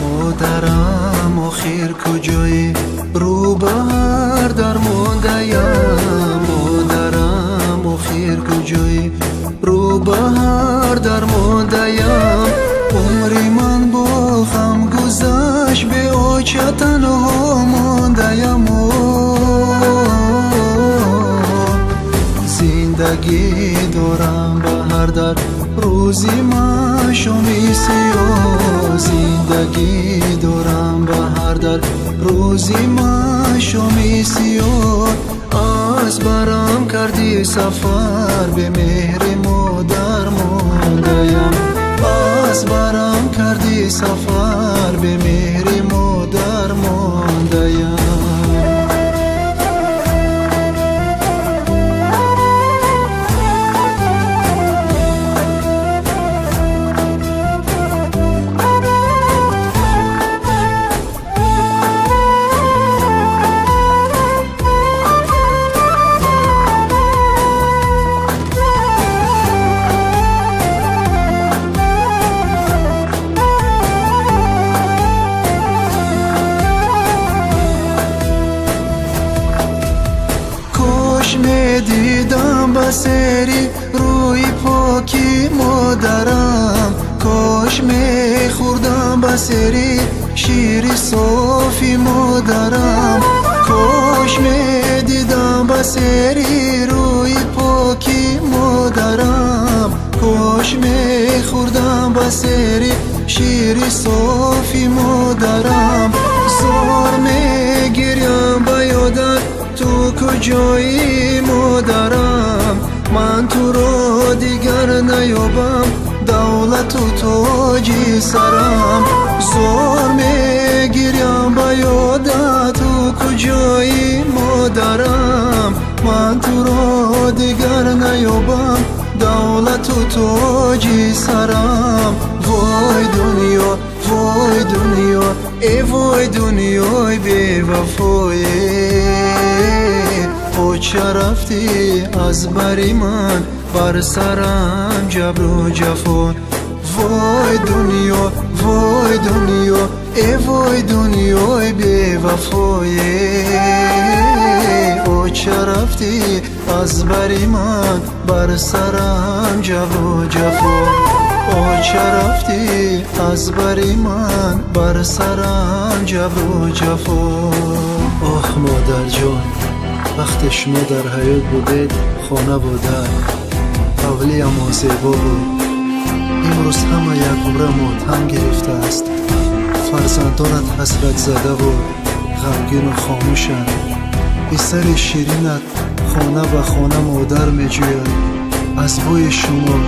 مادرم آخر کجایی؟ رو بهر درمانده‌ام. مادرم آخر کجایی؟ رو بهر درمانده‌ام. عمری من با غم گذشت، به آچه تنها مانده‌ام. زندگی دارم به هر در، روزی من شامی سیاه. زندگی دارم به هر در، روزی من شامی سیاه. از برم کردی سفر، به مهر مادر مانده‌ام. از برم کردی سفر، به مهر مادر مانده‌ام. دیدم بسری روی پاکی مادرم. کاش میخوردم بسری شیر صافی مادرم. کاش میدیدم بسری روی پاکی مادرم. کاش میخوردم بسری شیر صافی مادرم. زار میگیرم به یادت، تو کجایی مادرم؟ من تو رو دیگر نیابم، دولت و تاجی سرم. زار میگیرم به یادت، تو کجایی مادرم؟ من تو رو دیگر نیابم، دولت و تاجی سرم. وای دنیا وای دنیا، ای وای دنیای بی وفایه. چه رفتی از بری من، بر سرم جبر و جفا. وای دنیا وای دنیا، ای وای دنیای بی وفایه. او چه رفتی از بری من، بر سرم جبر و جفا. او چه رفتی از بری من، بر سرم جبر و جفا. آخ مادر جان، وقت شما در حیات بودید خانه بوده، اولی اما زیبا بود. امروز همه یک عمر ماتم گرفته است. فرزندانت حسرت زده و غمگین و خاموشند. پسر شیرینت خانه به خانه مادر می جوید. از بوی شما،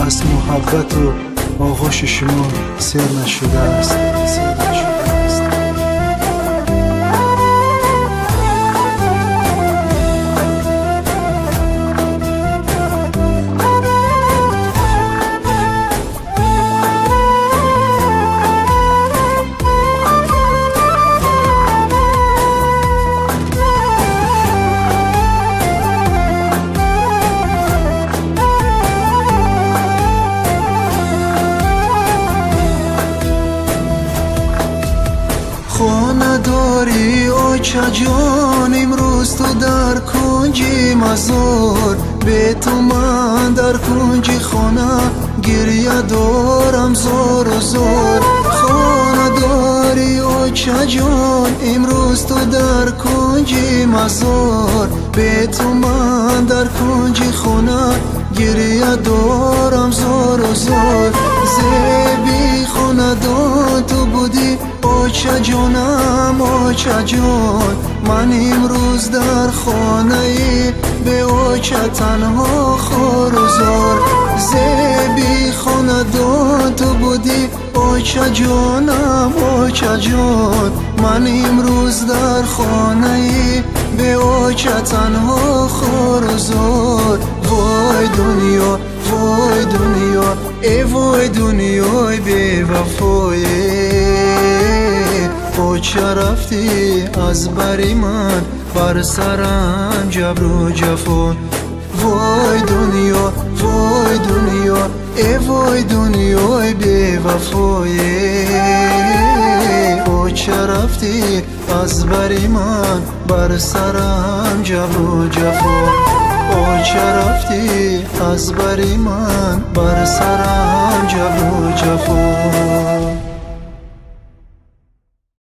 از محبت و آغوش شما سیر نشده است. خانه داری آچه جان، امروز تو در کنجی مزار. به تو من در کنجی خانه گریه دارم زار و زار. خانه داری آچه جان، امروز تو در کنجی مزار. به تو من در کنجی خانه گریه دارم زار و زار. زیبی خانه دان تو بودی آچه جانم آچه جان. من امروز در خانه ای به آچه تنها خار و زار. زیبی خانه دان تو بودی آچه جانم آچه جان. من امروز در خانه ای به اوچه تنها خور و زور. وای دنیا وای دنیا ای وای دنیای بی وفای. اوچه رفتی از بری من بر سرم جبر و جفا. وای دنیا وای دنیا ای وای دنیای بی وفای. اوچه رفتی از بری من بر سرم جبر و جفا. اوچه رفتی از بری من بر سرم جبر و جفا.